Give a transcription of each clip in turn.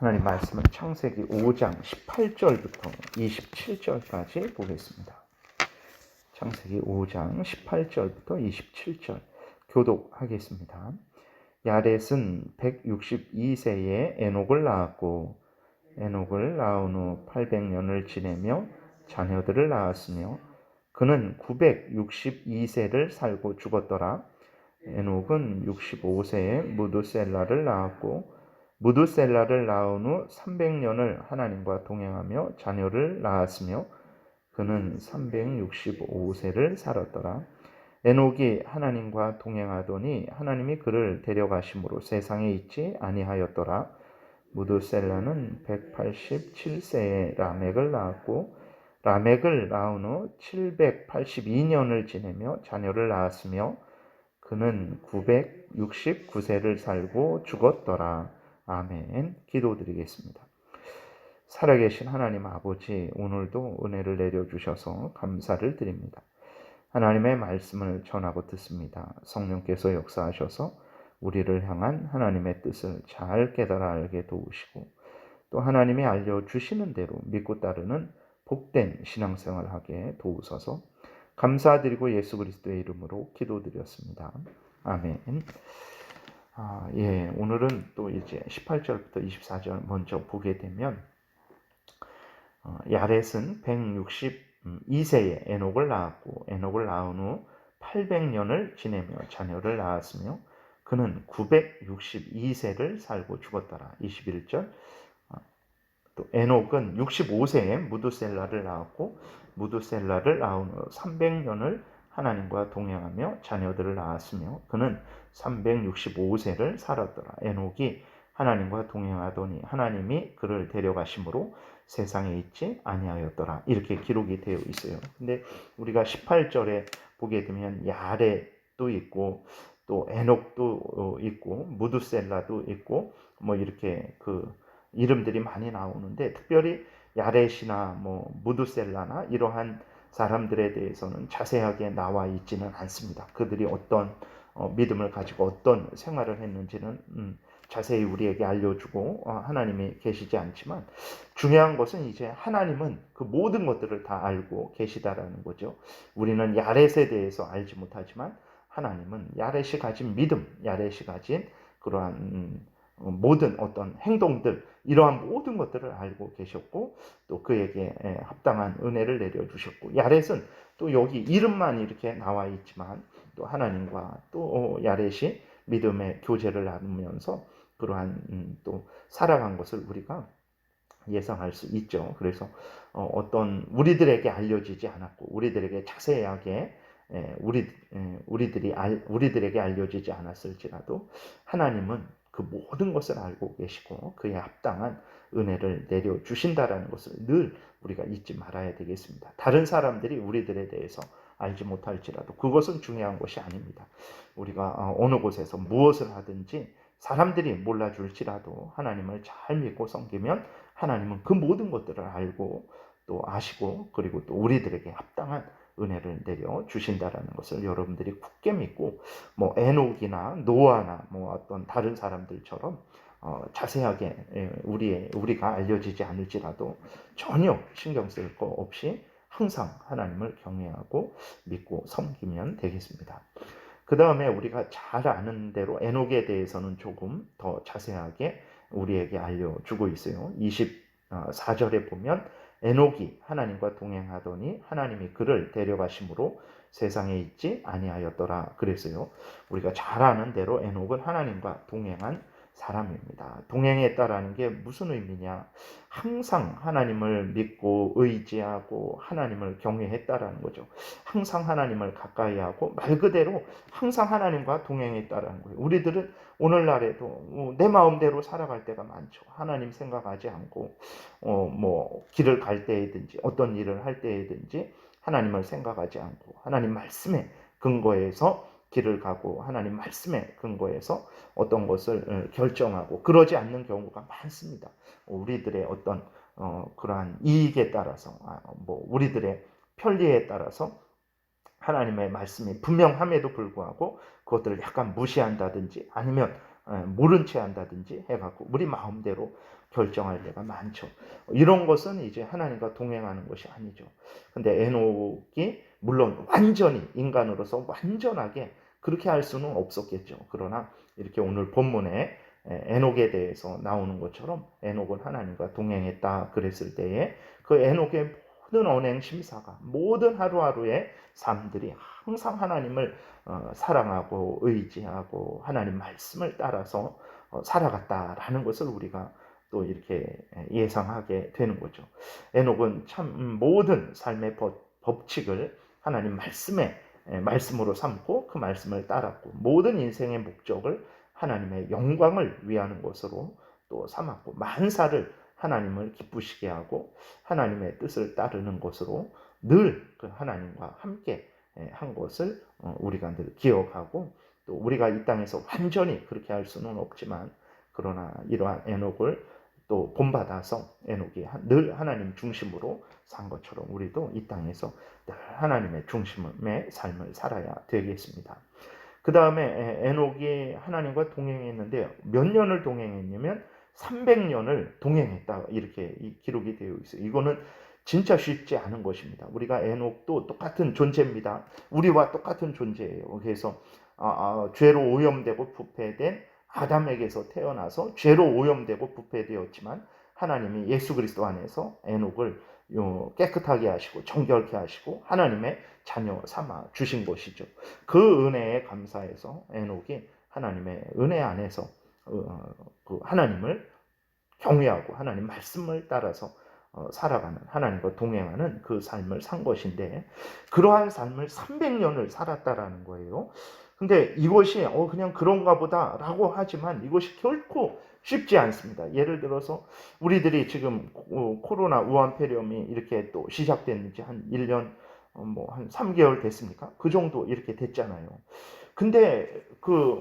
하나님 말씀은 창세기 5장 18절부터 27절까지 보겠습니다. 창세기 5장 18절부터 27절 교독하겠습니다. 야렛은 162세에 에녹을 낳았고 에녹을 낳은 후 800년을 지내며 자녀들을 낳았으며 그는 962세를 살고 죽었더라. 에녹은 65세에 무두셀라를 낳았고 무두셀라를 낳은 후 300년을 하나님과 동행하며 자녀를 낳았으며 그는 365세를 살았더라. 에녹이 하나님과 동행하더니 하나님이 그를 데려가심으로 세상에 있지 아니하였더라. 무두셀라는 187세에 라멕을 낳았고 라멕을 낳은 후 782년을 지내며 자녀를 낳았으며 그는 969세를 살고 죽었더라. 아멘. 기도드리겠습니다. 살아계신 하나님 아버지, 오늘도 은혜를 내려주셔서 감사를 드립니다. 하나님의 말씀을 전하고 듣습니다. 성령께서 역사하셔서 우리를 향한 하나님의 뜻을 잘 깨달아 알게 도우시고 또 하나님이 알려주시는 대로 믿고 따르는 복된 신앙생활을 하게 도우소서. 감사드리고 예수 그리스도의 이름으로 기도드렸습니다. 아멘. 오늘은 또 이제 18절부터 24절 먼저 보게 되면 야렛은 162세에 에녹을 낳았고 에녹을 낳은 후 800년을 지내며 자녀를 낳았으며 그는 962세를 살고 죽었더라. 21절 또 에녹은 65세에 무두셀라를 낳았고 무두셀라를 낳은 후 300년을 하나님과 동행하며 자녀들을 낳았으며 그는 365세를 살았더라. 에녹이 하나님과 동행하더니 하나님이 그를 데려가심으로 세상에 있지 아니하였더라. 이렇게 기록이 되어 있어요. 근데 우리가 18절에 보게 되면 야렛도 있고 또 에녹도 있고 무두셀라도 있고 뭐 이렇게 그 이름들이 많이 나오는데 특별히 야렛이나 무두셀라나 이러한 사람들에 대해서는 자세하게 나와 있지는 않습니다. 그들이 어떤 믿음을 가지고 어떤 생활을 했는지는 자세히 우리에게 알려주고 하나님이 계시지 않지만 중요한 것은 이제 하나님은 그 모든 것들을 다 알고 계시다라는 거죠. 우리는 야렛에 대해서 알지 못하지만 하나님은 야렛이 가진 믿음, 야렛이 가진 그러한 모든 어떤 행동들 이러한 모든 것들을 알고 계셨고 또 그에게 합당한 은혜를 내려주셨고 야렛은 또 여기 이름만 이렇게 나와 있지만 또 하나님과 또 야렛이 믿음의 교제를 나누면서 그러한 또 살아간 것을 우리가 예상할 수 있죠. 그래서 어떤 우리들에게 알려지지 않았고 우리들에게 자세하게 우리들에게 알려지지 않았을지라도 하나님은 그 모든 것을 알고 계시고 그에 합당한 은혜를 내려주신다라는 것을 늘 우리가 잊지 말아야 되겠습니다. 다른 사람들이 우리들에 대해서 알지 못할지라도 그것은 중요한 것이 아닙니다. 우리가 어느 곳에서 무엇을 하든지 사람들이 몰라줄지라도 하나님을 잘 믿고 섬기면 하나님은 그 모든 것들을 알고 또 아시고 그리고 또 우리들에게 합당한 은혜를 내려 주신다라는 것을 여러분들이 굳게 믿고 에녹이나 노아나 어떤 다른 사람들처럼 자세하게 우리가 알려지지 않을지라도 전혀 신경 쓸 거 없이 항상 하나님을 경외하고 믿고 섬기면 되겠습니다. 그 다음에 우리가 잘 아는 대로 에녹에 대해서는 조금 더 자세하게 우리에게 알려주고 있어요. 24절에 보면 에녹이 하나님과 동행하더니 하나님이 그를 데려가심으로 세상에 있지 아니하였더라 그랬어요. 우리가 잘 아는 대로 에녹은 하나님과 동행한 사람입니다. 동행했다라는 게 무슨 의미냐? 항상 하나님을 믿고 의지하고 하나님을 경외했다라는 거죠. 항상 하나님을 가까이 하고 말 그대로 항상 하나님과 동행했다라는 거예요. 우리들은 오늘날에도 내 마음대로 살아갈 때가 많죠. 하나님 생각하지 않고 길을 갈 때이든지 어떤 일을 할 때이든지 하나님을 생각하지 않고 하나님 말씀에 근거해서 길을 가고 하나님 말씀에 근거해서 어떤 것을 결정하고 그러지 않는 경우가 많습니다. 우리들의 어떤 그러한 이익에 따라서 우리들의 편리에 따라서 하나님의 말씀이 분명함에도 불구하고 그것들을 약간 무시한다든지 아니면 모른 채 한다든지 해갖고 우리 마음대로 결정할 때가 많죠. 이런 것은 이제 하나님과 동행하는 것이 아니죠. 근데 에녹이 물론 완전히 인간으로서 완전하게 그렇게 할 수는 없었겠죠. 그러나 이렇게 오늘 본문에 에녹에 대해서 나오는 것처럼 에녹은 하나님과 동행했다 그랬을 때에 그 에녹의 모든 언행 심사가 모든 하루하루의 삶들이 항상 하나님을 사랑하고 의지하고 하나님 말씀을 따라서 살아갔다라는 것을 우리가 또 이렇게 예상하게 되는 거죠. 에녹은 참 모든 삶의 법칙을 하나님 말씀으로 삼고 그 말씀을 따랐고 모든 인생의 목적을 하나님의 영광을 위하는 것으로 또 삼았고 만사를 하나님을 기쁘시게 하고 하나님의 뜻을 따르는 것으로 늘 그 하나님과 함께 한 것을 우리가 늘 기억하고 또 우리가 이 땅에서 완전히 그렇게 할 수는 없지만 그러나 이러한 에녹을 또 본받아서 에녹이 늘 하나님 중심으로 산 것처럼 우리도 이 땅에서 늘 하나님의 중심의 삶을 살아야 되겠습니다. 그 다음에 에녹이 하나님과 동행했는데 몇 년을 동행했냐면 300년을 동행했다 이렇게 기록이 되어 있어요. 이거는 진짜 쉽지 않은 것입니다. 우리가 에녹도 똑같은 존재입니다. 우리와 똑같은 존재예요. 그래서 죄로 오염되고 부패된 아담에게서 태어나서 죄로 오염되고 부패되었지만 하나님이 예수 그리스도 안에서 에녹을 깨끗하게 하시고 정결케 하시고 하나님의 자녀 삼아 주신 것이죠. 그 은혜에 감사해서 에녹이 하나님의 은혜 안에서 그 하나님을 경외하고 하나님 말씀을 따라서 살아가는 하나님과 동행하는 그 삶을 산 것인데 그러한 삶을 300년을 살았다라는 거예요. 근데 이것이 그냥 그런가 보다라고 하지만 이것이 결코 쉽지 않습니다. 예를 들어서 우리들이 지금 코로나 우한폐렴이 이렇게 또 시작된 지 한 1년 한 3개월 됐습니까? 그 정도 이렇게 됐잖아요. 근데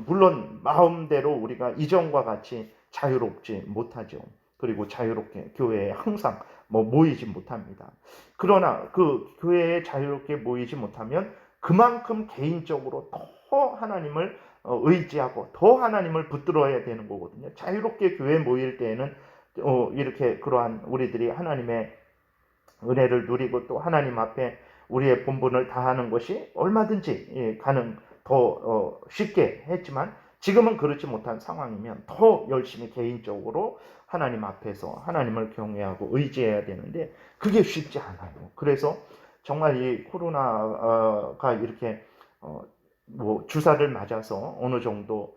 물론 마음대로 우리가 이전과 같이 자유롭지 못하죠. 그리고 자유롭게 교회에 항상 모이지 못합니다. 그러나 그 교회에 자유롭게 모이지 못하면 그만큼 개인적으로 더 하나님을 의지하고 더 하나님을 붙들어야 되는 거거든요. 자유롭게 교회에 모일 때에는 이렇게 그러한 우리들이 하나님의 은혜를 누리고 또 하나님 앞에 우리의 본분을 다하는 것이 얼마든지 더 쉽게 했지만 지금은 그렇지 못한 상황이면 더 열심히 개인적으로 하나님 앞에서 하나님을 경외하고 의지해야 되는데 그게 쉽지 않아요. 그래서 정말 이 코로나가 이렇게 주사를 맞아서 어느 정도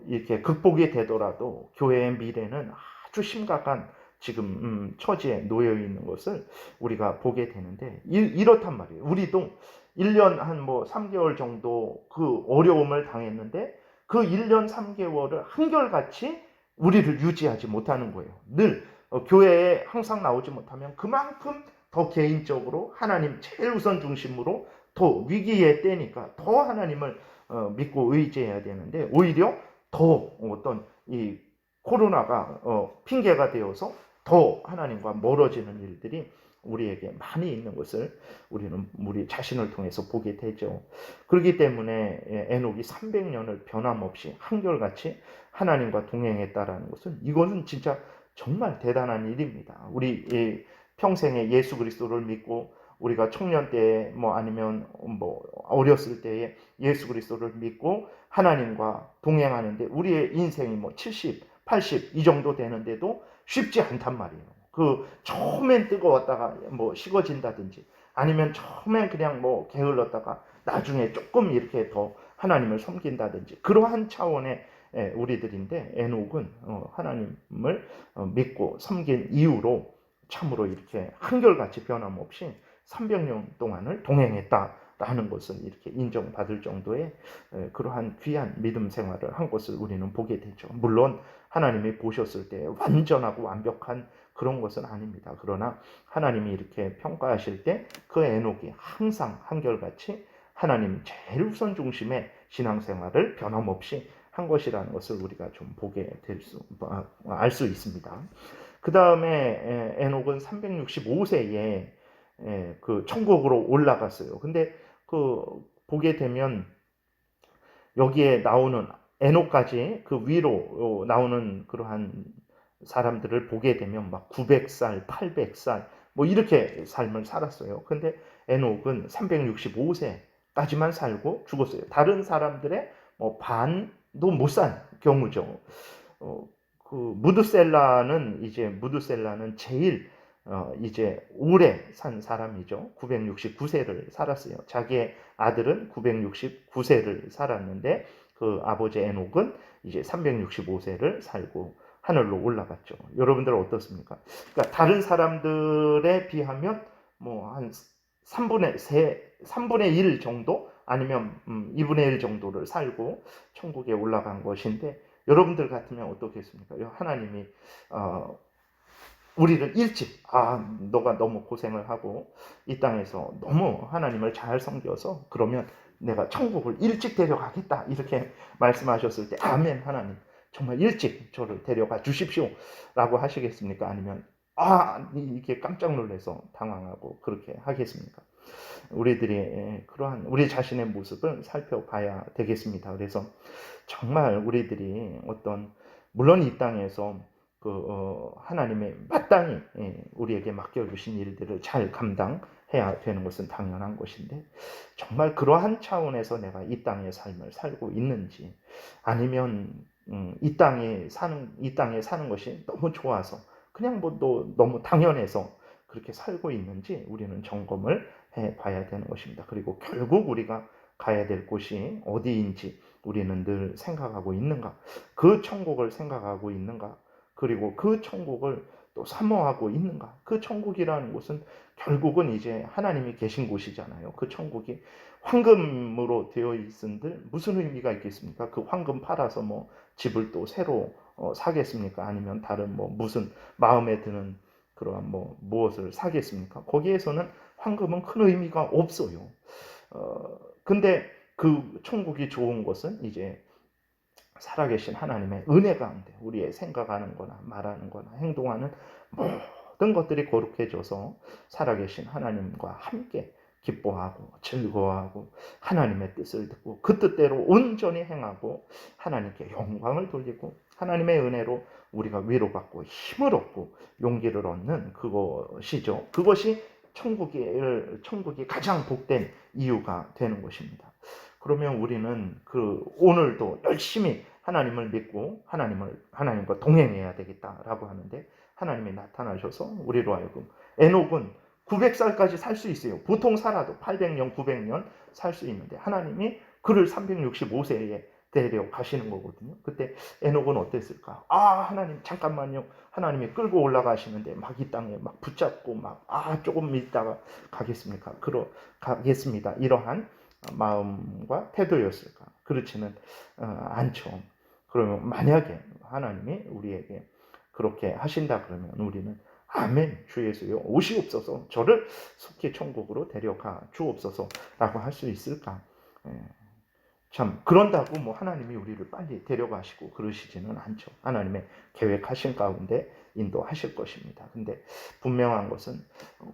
이렇게 극복이 되더라도 교회의 미래는 아주 심각한 지금 처지에 놓여 있는 것을 우리가 보게 되는데 이렇단 말이에요. 우리도 1년 한 3개월 정도 그 어려움을 당했는데 그 1년 3개월을 한결같이 우리를 유지하지 못하는 거예요. 늘 교회에 항상 나오지 못하면 그만큼 더 개인적으로 하나님 제일 우선 중심으로 더 위기의 때니까 더 하나님을 믿고 의지해야 되는데 오히려 더 어떤 이 코로나가 핑계가 되어서 더 하나님과 멀어지는 일들이 우리에게 많이 있는 것을 우리는 우리 자신을 통해서 보게 되죠. 그렇기 때문에 에녹이 300년을 변함없이 한결같이 하나님과 동행했다라는 것은 이거는 진짜 정말 대단한 일입니다. 우리 평생에 예수 그리스도를 믿고 우리가 청년 때 아니면 어렸을 때에 예수 그리스도를 믿고 하나님과 동행하는데 우리의 인생이 70, 80 이 정도 되는데도 쉽지 않단 말이에요. 처음엔 뜨거웠다가 식어진다든지 아니면 처음엔 그냥 게을렀다가 나중에 조금 이렇게 더 하나님을 섬긴다든지 그러한 차원의 우리들인데 에녹은 하나님을 믿고 섬긴 이후로 참으로 이렇게 한결같이 변함없이 300년 동안을 동행했다라는 것을 이렇게 인정받을 정도의 그러한 귀한 믿음 생활을 한 것을 우리는 보게 되죠. 물론 하나님이 보셨을 때 완전하고 완벽한 그런 것은 아닙니다. 그러나 하나님이 이렇게 평가하실 때 그 에녹이 항상 한결같이 하나님 제일 우선 중심의 신앙생활을 변함없이 한 것이라는 것을 우리가 좀 보게 알 수 있습니다. 그 다음에 에녹은 365세에 그 천국으로 올라갔어요. 근데 보게 되면 여기에 나오는 에녹까지 그 위로 나오는 그러한 사람들을 보게 되면 막 900살, 800살 뭐 이렇게 삶을 살았어요. 근데 에녹은 365세까지만 살고 죽었어요. 다른 사람들의 뭐 반도 못 산 경우죠. 어, 그 무드셀라는 제일 이제 오래 산 사람이죠. 969세를 살았어요. 자기의 아들은 969세를 살았는데 그 아버지 에녹은 이제 365세를 살고 하늘로 올라갔죠. 여러분들은 어떻습니까? 그러니까 다른 사람들에 비하면 뭐 한 3분의 1 정도 아니면 2분의 1 정도를 살고 천국에 올라간 것인데 여러분들 같으면 어떻겠습니까? 하나님이 우리를 일찍 너가 너무 고생을 하고 이 땅에서 너무 하나님을 잘 섬겨서 그러면 내가 천국을 일찍 데려가겠다 이렇게 말씀하셨을 때 아멘 하나님 정말 일찍 저를 데려가 주십시오 라고 하시겠습니까? 아니면 이게 깜짝 놀라서 당황하고 그렇게 하겠습니까? 우리들이 그러한 우리 자신의 모습을 살펴봐야 되겠습니다. 그래서 정말 우리들이 물론 이 땅에서 하나님의 마땅히 우리에게 맡겨주신 일들을 잘 감당해야 되는 것은 당연한 것인데 정말 그러한 차원에서 내가 이 땅의 삶을 살고 있는지 아니면 이 땅에 사는 것이 너무 좋아서 그냥 또 너무 당연해서 그렇게 살고 있는지 우리는 점검을 해봐야 되는 것입니다. 그리고 결국 우리가 가야 될 곳이 어디인지 우리는 늘 생각하고 있는가? 그 천국을 생각하고 있는가? 그리고 그 천국을 또 사모하고 있는가? 그 천국이라는 곳은 결국은 이제 하나님이 계신 곳이잖아요. 그 천국이 황금으로 되어 있은들 무슨 의미가 있겠습니까? 그 황금 팔아서 뭐 집을 또 새로 사겠습니까? 아니면 다른 뭐 무슨 마음에 드는 그러한 뭐 무엇을 사겠습니까? 거기에서는 황금은 큰 의미가 없어요. 근데 그 천국이 좋은 것은 이제 살아계신 하나님의 은혜 가운데 우리의 생각하는 거나 말하는 거나 행동하는 모든 것들이 거룩해져서 살아계신 하나님과 함께 기뻐하고 즐거워하고 하나님의 뜻을 듣고 그 뜻대로 온전히 행하고 하나님께 영광을 돌리고 하나님의 은혜로 우리가 위로받고 힘을 얻고 용기를 얻는 그것이죠. 그것이 천국이 가장 복된 이유가 되는 것입니다. 그러면 우리는 오늘도 열심히 하나님을 믿고 하나님과 동행해야 되겠다라고 하는데 하나님이 나타나셔서 우리로 하여금 에녹은 900살까지 살 수 있어요. 보통 살아도 800년, 900년 살 수 있는데 하나님이 그를 365세에 데려가시는 거거든요. 그때 에녹은 어땠을까? 하나님 잠깐만요. 하나님이 끌고 올라가시는데 막 이 땅에 막 붙잡고 막 조금 있다가 가겠습니까? 가겠습니다. 이러한 마음과 태도였을까? 그렇지는 않죠. 그러면 만약에 하나님이 우리에게 그렇게 하신다 그러면 우리는 아멘 주 예수여 오시옵소서 저를 속히 천국으로 데려가 주옵소서라고 할 수 있을까? 참 그런다고 뭐 하나님이 우리를 빨리 데려가시고 그러시지는 않죠. 하나님의 계획하신 가운데 인도하실 것입니다. 근데 분명한 것은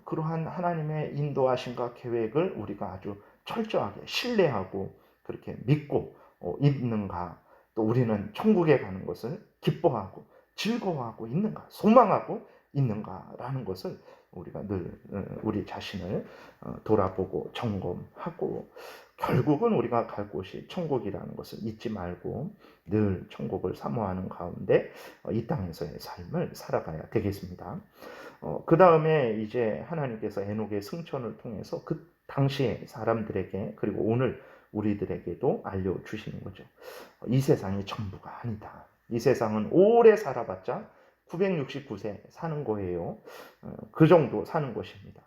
그러한 하나님의 인도하심과 계획을 우리가 아주 철저하게 신뢰하고 그렇게 믿고 있는가? 또 우리는 천국에 가는 것을 기뻐하고 즐거워하고 있는가? 소망하고 있는가라는 것을 우리가 늘 우리 자신을 돌아보고 점검하고 결국은 우리가 갈 곳이 천국이라는 것을 잊지 말고 늘 천국을 사모하는 가운데 이 땅에서의 삶을 살아가야 되겠습니다. 그 다음에 이제 하나님께서 에녹의 승천을 통해서 그 당시의 사람들에게 그리고 오늘 우리들에게도 알려주시는 거죠. 이 세상이 전부가 아니다. 이 세상은 오래 살아봤자 969세 사는 거예요. 그 정도 사는 것입니다.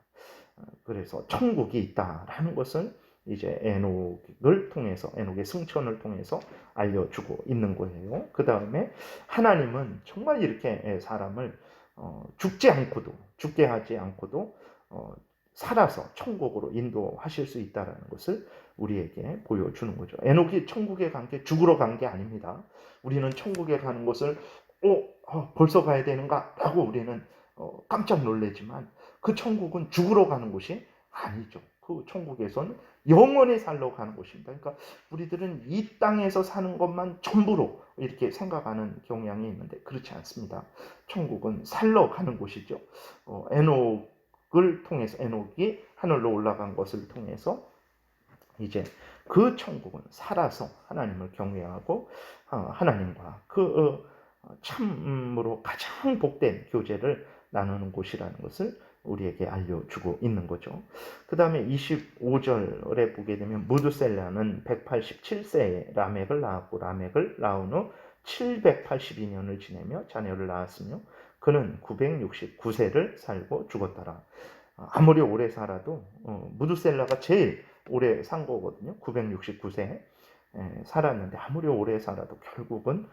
그래서 천국이 있다라는 것은 이제 에녹의 승천을 통해서 알려주고 있는 거예요. 그 다음에 하나님은 정말 이렇게 사람을 죽게 하지 않고도 살아서 천국으로 인도하실 수 있다는 것을 우리에게 보여주는 거죠. 에녹이 천국에 간 게 죽으러 간 게 아닙니다. 우리는 천국에 가는 것을 벌써 가야 되는가? 라고 우리는 깜짝 놀라지만 그 천국은 죽으러 가는 곳이 아니죠. 그 천국에서는 영원히 살러 가는 곳입니다. 그러니까 우리들은 이 땅에서 사는 것만 전부로 이렇게 생각하는 경향이 있는데 그렇지 않습니다. 천국은 살러 가는 곳이죠. 에녹을 통해서, 에녹이 하늘로 올라간 것을 통해서 이제 그 천국은 살아서 하나님을 경외하고 하나님과 참으로 가장 복된 교제를 나누는 곳이라는 것을 우리에게 알려주고 있는 거죠. 그 다음에 25절에 보게 되면 무드셀라는 187세에 라멕을 낳았고 라멕을 낳은 후 782년을 지내며 자녀를 낳았으며 그는 969세를 살고 죽었더라. 아무리 오래 살아도 무드셀라가 제일 오래 산 거거든요. 969세 살았는데 아무리 오래 살아도 결국은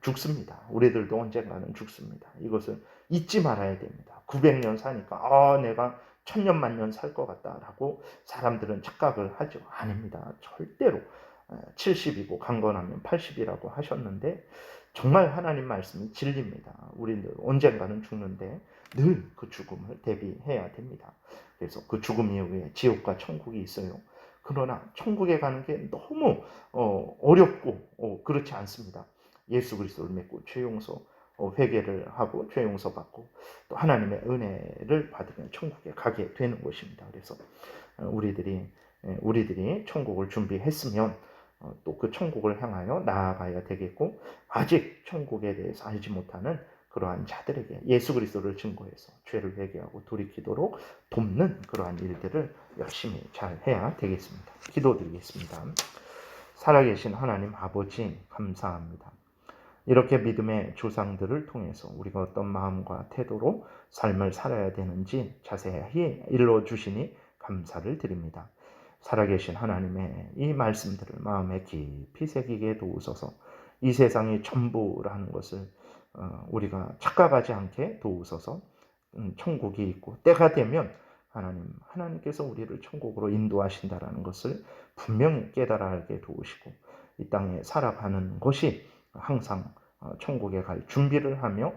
죽습니다. 우리들도 언젠가는 죽습니다. 이것을 잊지 말아야 됩니다. 900년 사니까 내가 1000년 만년 살 것 같다라고 사람들은 착각을 하죠. 아닙니다. 절대로 70이고 강건하면 80이라고 하셨는데 정말 하나님 말씀이 진리입니다. 우리는 언젠가는 죽는데 늘 그 죽음을 대비해야 됩니다. 그래서 그 죽음 이후에 지옥과 천국이 있어요. 그러나 천국에 가는 게 너무 어렵고 그렇지 않습니다. 예수 그리스도를 믿고 죄 용서 회개를 하고 죄 용서 받고 또 하나님의 은혜를 받으면 천국에 가게 되는 것입니다. 그래서 우리들이 천국을 준비했으면 또 그 천국을 향하여 나아가야 되겠고 아직 천국에 대해서 알지 못하는 그러한 자들에게 예수 그리스도를 증거해서 죄를 회개하고 돌이키도록 돕는 그러한 일들을 열심히 잘 해야 되겠습니다. 기도드리겠습니다. 살아계신 하나님 아버지 감사합니다. 이렇게 믿음의 조상들을 통해서 우리가 어떤 마음과 태도로 삶을 살아야 되는지 자세히 일러주시니 감사를 드립니다. 살아계신 하나님의 이 말씀들을 마음에 깊이 새기게 도우소서. 이 세상이 전부라는 것을 우리가 착각하지 않게 도우소서. 천국이 있고 때가 되면 하나님께서 우리를 천국으로 인도하신다라는 것을 분명히 깨달아 알게 도우시고 이 땅에 살아가는 것이 항상 천국에 갈 준비를 하며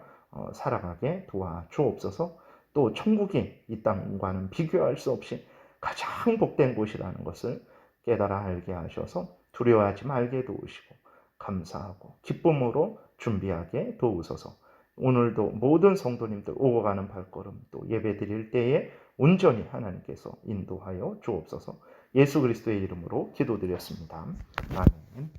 살아가게 도와주옵소서. 또 천국이 이 땅과는 비교할 수 없이 가장 복된 곳이라는 것을 깨달아 알게 하셔서 두려워하지 말게 도우시고 감사하고 기쁨으로 준비하게 도우소서. 오늘도 모든 성도님들 오고 가는 발걸음 또 예배 드릴 때에 온전히 하나님께서 인도하여 주옵소서. 예수 그리스도의 이름으로 기도드렸습니다. 아멘.